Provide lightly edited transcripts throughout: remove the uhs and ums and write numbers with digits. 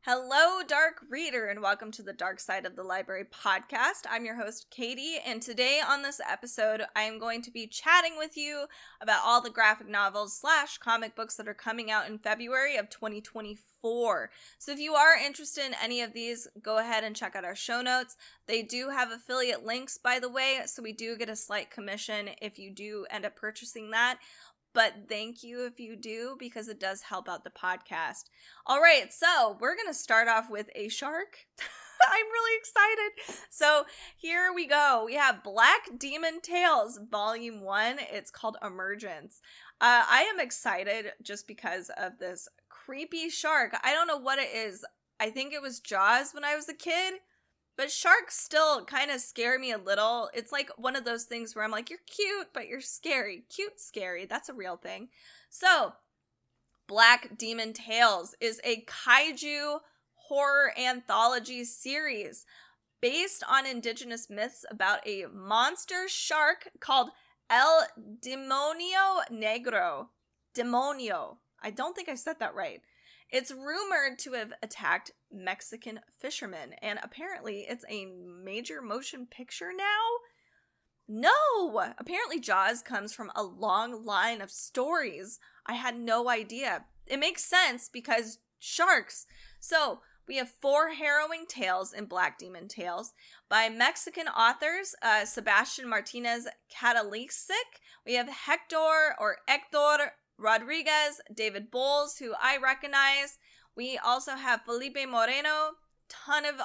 Hello, Dark Reader, and welcome to the Dark Side of the Library podcast. I'm your host, Katie, and today on this episode, I am going to be chatting with you about all the graphic novels / comic books that are coming out in February of 2024. So if you are interested in any of these, go ahead and check out our show notes. They do have affiliate links, by the way, so we do get a slight commission if you do end up purchasing that. But thank you if you do, because it does help out the podcast. All right, so we're going to start off with a shark. I'm really excited. So here we go. We have Black Demon Tales, Volume 1. It's called Emergence. I am excited just because of this creepy shark. I don't know what it is. I think it was Jaws when I was a kid. But sharks still kind of scare me a little. It's like one of those things where I'm like, you're cute, but you're scary. Cute, scary. That's a real thing. So, Black Demon Tales is a kaiju horror anthology series based on indigenous myths about a monster shark called El Demonio Negro. Demonio. I don't think I said that right. It's rumored to have attacked Mexican fishermen, and apparently it's a major motion picture now? No! Apparently Jaws comes from a long line of stories. I had no idea. It makes sense because sharks. So, we have 4 harrowing tales in Black Demon Tales by Mexican authors, Sebastian Martínez-Kadlecik. We have Hector Rodriguez, David Bowles, who I recognize. We also have Felipe Moreno, ton of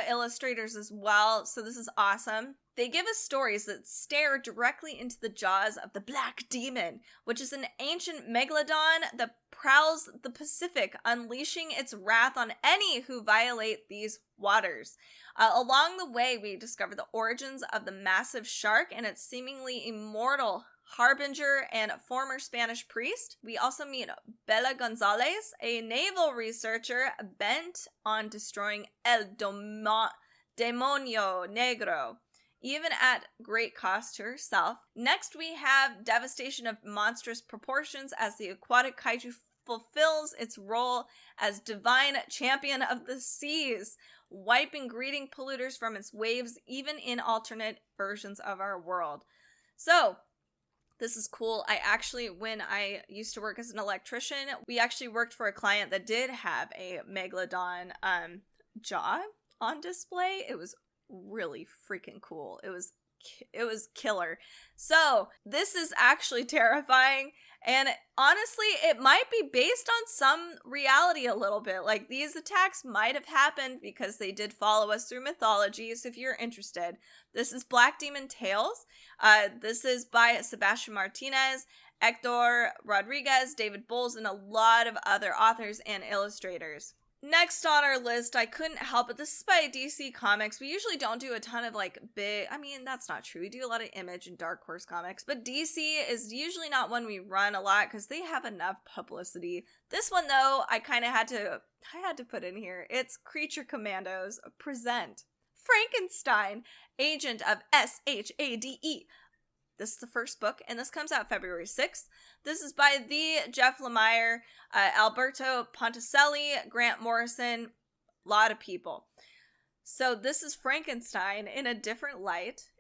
illustrators as well, so this is awesome. They give us stories that stare directly into the jaws of the Black Demon, which is an ancient megalodon that prowls the Pacific, unleashing its wrath on any who violate these waters. Along the way, we discover the origins of the massive shark and its seemingly immortal harbinger and former Spanish priest. We also meet Bella Gonzalez, a naval researcher bent on destroying El Demonio Negro, even at great cost to herself. Next, we have devastation of monstrous proportions as the aquatic kaiju fulfills its role as divine champion of the seas, wiping greedy polluters from its waves, even in alternate versions of our world. So, this is cool. When I used to work as an electrician, we actually worked for a client that did have a megalodon jaw on display. It was really freaking cool. It was killer. So this is actually terrifying, and honestly, it might be based on some reality a little bit. Like, these attacks might have happened because they did follow us through mythology. So if you're interested, this is Black Demon Tales. This is by Sebastian Martinez, Hector Rodriguez, David Bowles, and a lot of other authors and illustrators. Next on our list, I couldn't help it. This is by DC Comics. We usually don't do a ton of that's not true. We do a lot of Image and Dark Horse comics, but DC is usually not one we run a lot because they have enough publicity. This one, though, I had to put in here. It's Creature Commandos present Frankenstein, Agent of S.H.A.D.E. This is the first book, and this comes out February 6th. This is by the Jeff Lemire, Alberto Ponticelli, Grant Morrison, a lot of people. So this is Frankenstein in a different light.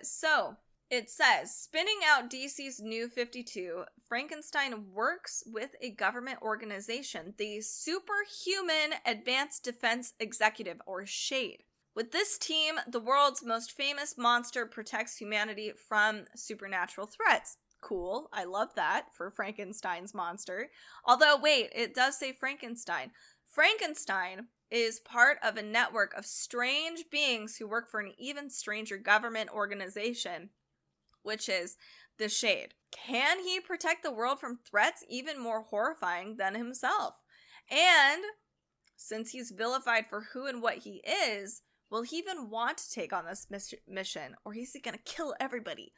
So it says, spinning out DC's New 52, Frankenstein works with a government organization, the Superhuman Advanced Defense Executive, or S.H.A.D.E. With this team, the world's most famous monster protects humanity from supernatural threats. Cool. I love that for Frankenstein's monster. Although, wait, it does say Frankenstein. Frankenstein is part of a network of strange beings who work for an even stranger government organization, which is the S.H.A.D.E. Can he protect the world from threats even more horrifying than himself? And since he's vilified for who and what he is, will he even want to take on this mission, or is he gonna kill everybody?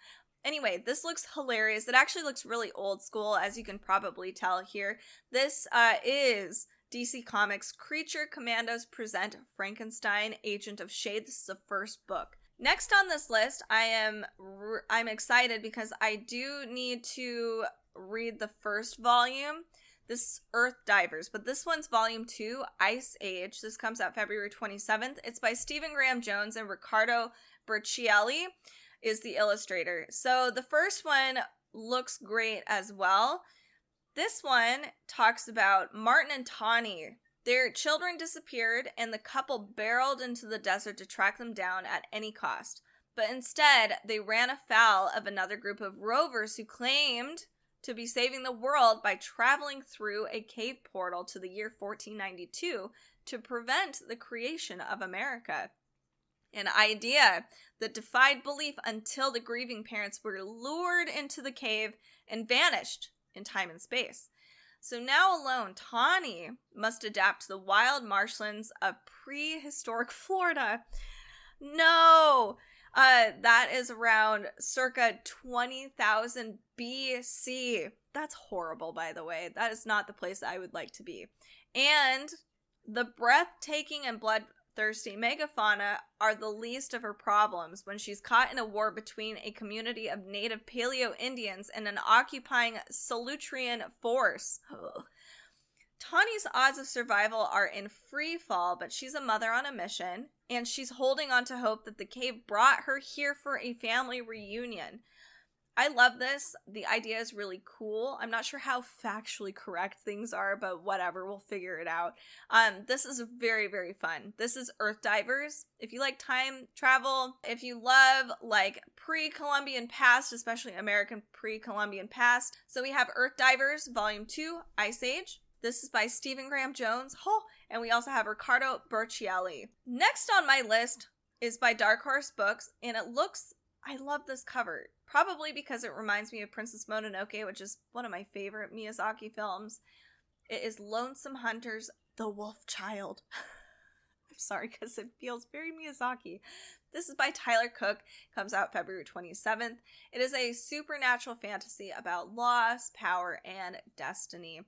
Anyway, this looks hilarious. It actually looks really old school, as you can probably tell here. This is DC Comics Creature Commandos present Frankenstein, Agent of S.H.A.D.E. This is the first book. Next on this list, I'm excited because I do need to read the first volume. This Earthdivers, but this one's volume 2, Ice Age. This comes out February 27th. It's by Stephen Graham Jones, and Riccardo Burchielli is the illustrator. So the first one looks great as well. This one talks about Martin and Tawny. Their children disappeared, and the couple barreled into the desert to track them down at any cost. But instead, they ran afoul of another group of rovers who claimed to be saving the world by traveling through a cave portal to the year 1492 to prevent the creation of America. An idea that defied belief until the grieving parents were lured into the cave and vanished in time and space. So now alone, Tawny must adapt to the wild marshlands of prehistoric Florida. No! That is around circa 20,000 BC. That's horrible, by the way. That is not the place I would like to be. And the breathtaking and bloodthirsty megafauna are the least of her problems when she's caught in a war between a community of native Paleo-Indians and an occupying Solutrean force. Ugh. Tawny's odds of survival are in free fall, but she's a mother on a mission, and she's holding on to hope that the cave brought her here for a family reunion. I love this. The idea is really cool. I'm not sure how factually correct things are, but whatever, we'll figure it out. This is very, very fun. This is Earthdivers. If you like time travel, if you love like pre-Columbian past, especially American pre-Columbian past. So we have Earthdivers, Volume 2, Ice Age. This is by Stephen Graham Jones. And we also have Riccardo Burchielli. Next on my list is by Dark Horse Books, and I love this cover. Probably because it reminds me of Princess Mononoke, which is one of my favorite Miyazaki films. It is Lonesome Hunter's The Wolf Child. I'm sorry, because it feels very Miyazaki. This is by Tyler Cook. Comes out February 27th. It is a supernatural fantasy about loss, power, and destiny.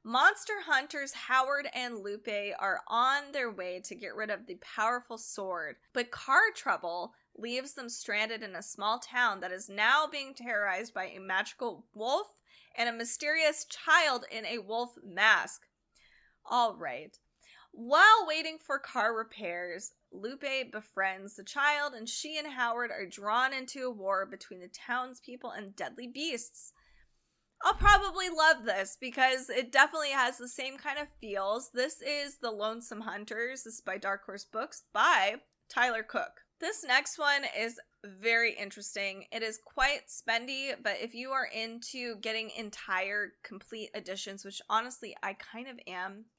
Monster hunters Howard and Lupe are on their way to get rid of the powerful sword, but car trouble leaves them stranded in a small town that is now being terrorized by a magical wolf and a mysterious child in a wolf mask. All right. While waiting for car repairs, Lupe befriends the child, and she and Howard are drawn into a war between the townspeople and deadly beasts. I'll probably love this because it definitely has the same kind of feels. This is The Lonesome Hunters. This is by Dark Horse Books by Tyler Cook. This next one is very interesting. It is quite spendy, but if you are into getting entire complete editions, which honestly I kind of am,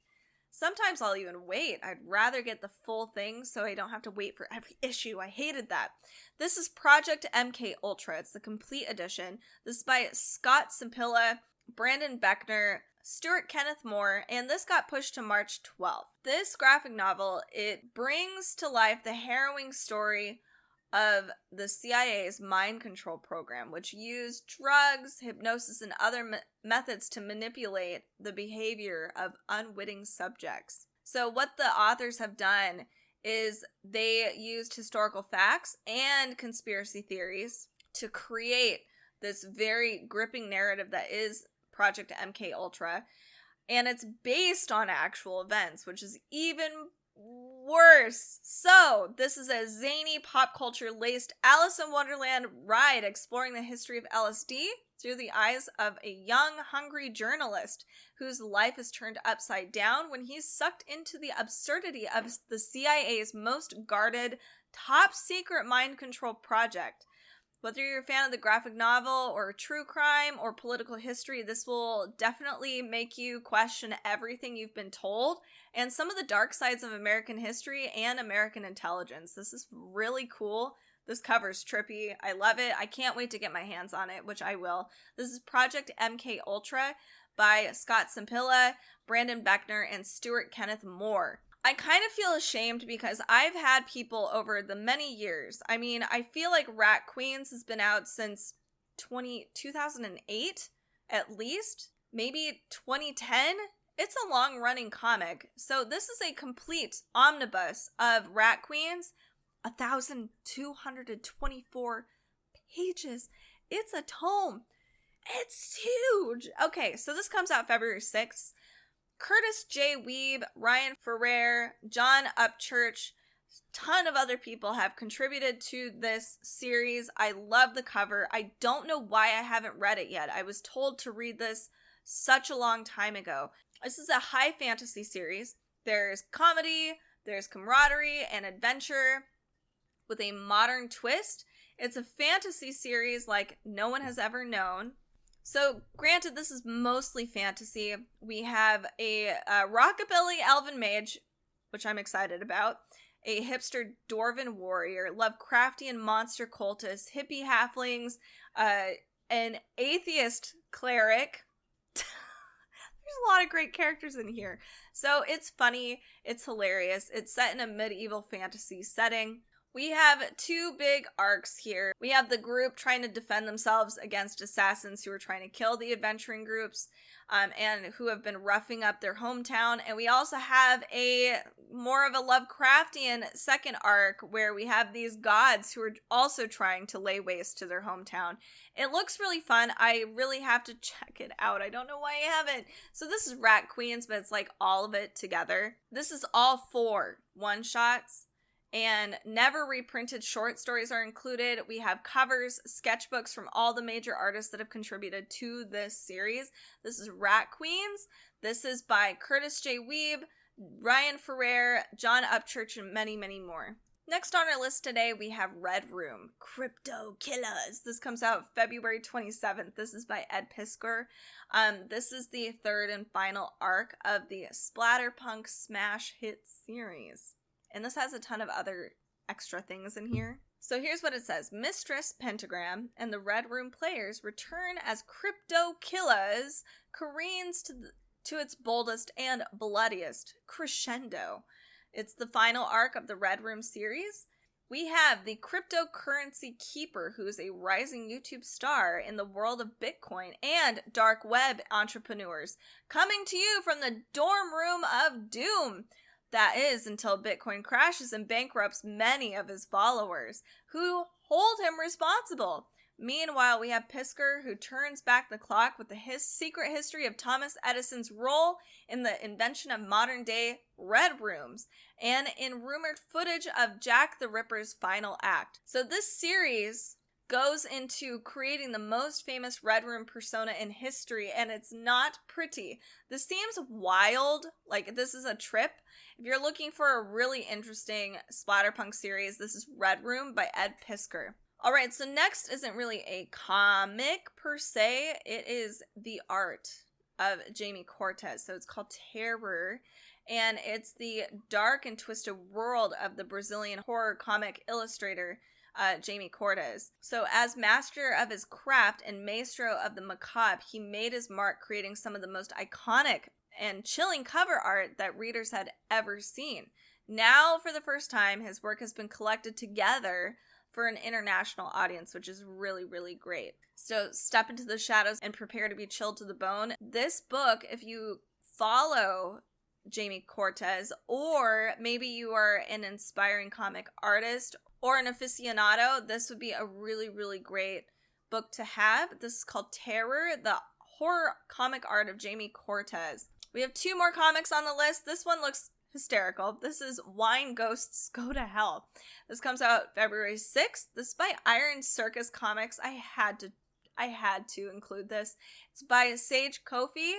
sometimes I'll even wait. I'd rather get the full thing so I don't have to wait for every issue. I hated that. This is Project MK Ultra. It's the complete edition. This is by Scott Sampila, Brandon Beckner, Stewart Kenneth Moore, and this got pushed to March 12th. This graphic novel, it brings to life the harrowing story of the CIA's mind control program, which used drugs, hypnosis, and other methods to manipulate the behavior of unwitting subjects. So what the authors have done is they used historical facts and conspiracy theories to create this very gripping narrative that is Project MK Ultra, and it's based on actual events, which is even worse. So, this is a zany pop culture laced Alice in Wonderland ride exploring the history of LSD through the eyes of a young, hungry journalist whose life is turned upside down when he's sucked into the absurdity of the CIA's most guarded, top secret mind control project. Whether you're a fan of the graphic novel or true crime or political history, this will definitely make you question everything you've been told and some of the dark sides of American history and American intelligence. This is really cool. This cover's trippy. I love it. I can't wait to get my hands on it, which I will. This is Project MK Ultra by Scott Sampila, Brandon Beckner, and Stewart Kenneth Moore. I kind of feel ashamed because I've had people over the many years. I mean, I feel like Rat Queens has been out since 2008, at least. Maybe 2010? It's a long-running comic. So this is a complete omnibus of Rat Queens. 1,224 pages. It's a tome. It's huge. Okay, so this comes out February 6th. Kurtis J. Wiebe, Ryan Ferrier, John Upchurch, ton of other people have contributed to this series. I love the cover. I don't know why I haven't read it yet. I was told to read this such a long time ago. This is a high fantasy series. There's comedy, there's camaraderie and adventure with a modern twist. It's a fantasy series like no one has ever known. So, granted, this is mostly fantasy. We have a rockabilly elven mage, which I'm excited about, a hipster dwarven warrior, Lovecraftian monster cultist, hippie halflings, an atheist cleric. There's a lot of great characters in here. So, it's funny, it's hilarious, it's set in a medieval fantasy setting. We have two big arcs here. We have the group trying to defend themselves against assassins who are trying to kill the adventuring groups and who have been roughing up their hometown. And we also have a more of a Lovecraftian second arc where we have these gods who are also trying to lay waste to their hometown. It looks really fun. I really have to check it out. I don't know why I haven't. So this is Rat Queens, but it's like all of it together. This is all 4 one-shots. And never reprinted short stories are included. We have covers, sketchbooks from all the major artists that have contributed to this series. This is Rat Queens. This is by Kurtis J. Wiebe, Ryan Ferrier, John Upchurch, and many, many more. Next on our list today, we have Red Room, Crypto Killers. This comes out February 27th. This is by Ed Piskor. This is the third and final arc of the Splatterpunk smash hit series. And this has a ton of other extra things in here. So here's what it says. Mistress Pentagram and the Red Room players return as Crypto Killers careens to its boldest and bloodiest crescendo. It's the final arc of the Red Room series. We have the cryptocurrency keeper, who is a rising YouTube star in the world of Bitcoin and dark web entrepreneurs, coming to you from the dorm room of doom. That is, until Bitcoin crashes and bankrupts many of his followers, who hold him responsible. Meanwhile, we have Piskor, who turns back the clock with the secret history of Thomas Edison's role in the invention of modern-day Red Rooms, and in rumored footage of Jack the Ripper's final act. So this series goes into creating the most famous Red Room persona in history, and it's not pretty. This seems wild, like this is a trip. If you're looking for a really interesting splatterpunk series, this is Red Room by Ed Piskor. Alright, so next isn't really a comic per se, it is the art of Jamie Cortez. So it's called Terror, and it's the dark and twisted world of the Brazilian horror comic illustrator Jamie Cortez. So as master of his craft and maestro of the macabre, he made his mark creating some of the most iconic and chilling cover art that readers had ever seen. Now, for the first time, his work has been collected together for an international audience, which is really, really great. So step into the shadows and prepare to be chilled to the bone. This book, if you follow Jamie Cortez, or maybe you are an inspiring comic artist or an aficionado, this would be a really, really great book to have. This is called Terror, the horror comic art of Jamie Cortez. We have 2 more comics on the list. This one looks hysterical. This is Wine Ghosts Go to Hell. This comes out February 6th. This is by Iron Circus Comics. I had to include this. It's by Sage Kofi.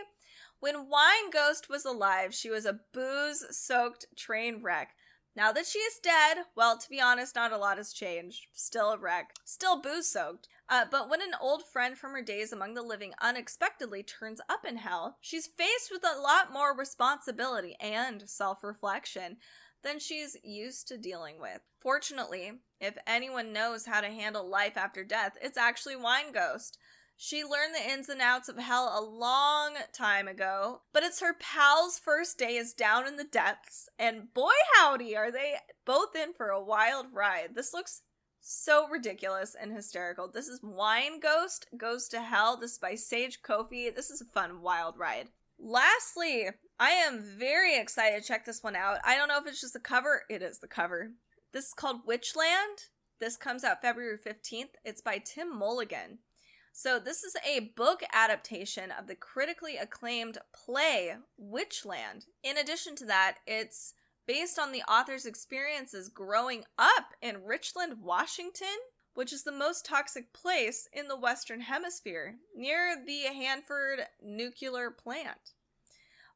When Wine Ghost was alive, she was a booze-soaked train wreck. Now that she is dead, well, to be honest, not a lot has changed. Still a wreck. Still booze-soaked. But when an old friend from her days among the living unexpectedly turns up in hell, she's faced with a lot more responsibility and self-reflection than she's used to dealing with. Fortunately, if anyone knows how to handle life after death, it's actually Wine Ghost. She learned the ins and outs of hell a long time ago, but it's her pal's first day is down in the depths, and boy howdy are they both in for a wild ride. This looks so ridiculous and hysterical. This is Wine Ghost Goes to Hell. This is by Sage Kofi. This is a fun, wild ride. Lastly, I am very excited to check this one out. I don't know if it's just the cover. It is the cover. This is called Witchland. This comes out February 15th. It's by Tim Mulligan. So this is a book adaptation of the critically acclaimed play Witchland. In addition to that, it's based on the author's experiences growing up in Richland, Washington, which is the most toxic place in the Western Hemisphere, near the Hanford nuclear plant,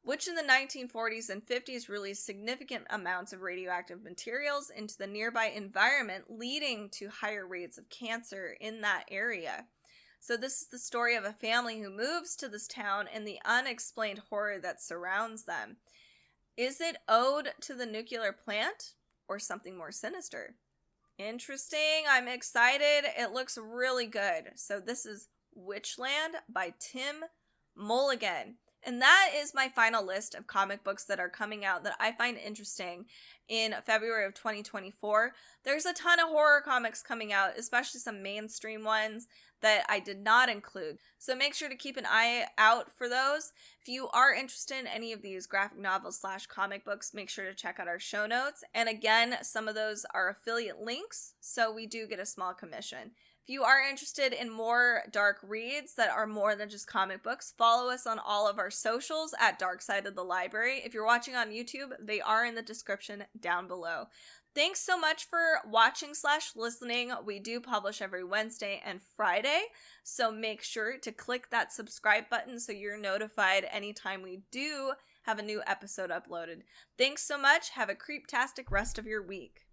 which in the 1940s and 50s released significant amounts of radioactive materials into the nearby environment, leading to higher rates of cancer in that area. So this is the story of a family who moves to this town and the unexplained horror that surrounds them. Is it ode to the nuclear plant or something more sinister? Interesting. I'm excited. It looks really good. So this is Witchland by Tim Mulligan. And that is my final list of comic books that are coming out that I find interesting in February of 2024. There's a ton of horror comics coming out, especially some mainstream ones that I did not include. So make sure to keep an eye out for those. If you are interested in any of these graphic novels / comic books, make sure to check out our show notes. And again, some of those are affiliate links, so we do get a small commission. If you are interested in more dark reads that are more than just comic books, follow us on all of our socials at Dark Side of the Library. If you're watching on YouTube, they are in the description down below. Thanks so much for watching / listening. We do publish every Wednesday and Friday, so make sure to click that subscribe button so you're notified anytime we do have a new episode uploaded. Thanks so much. Have a creeptastic rest of your week.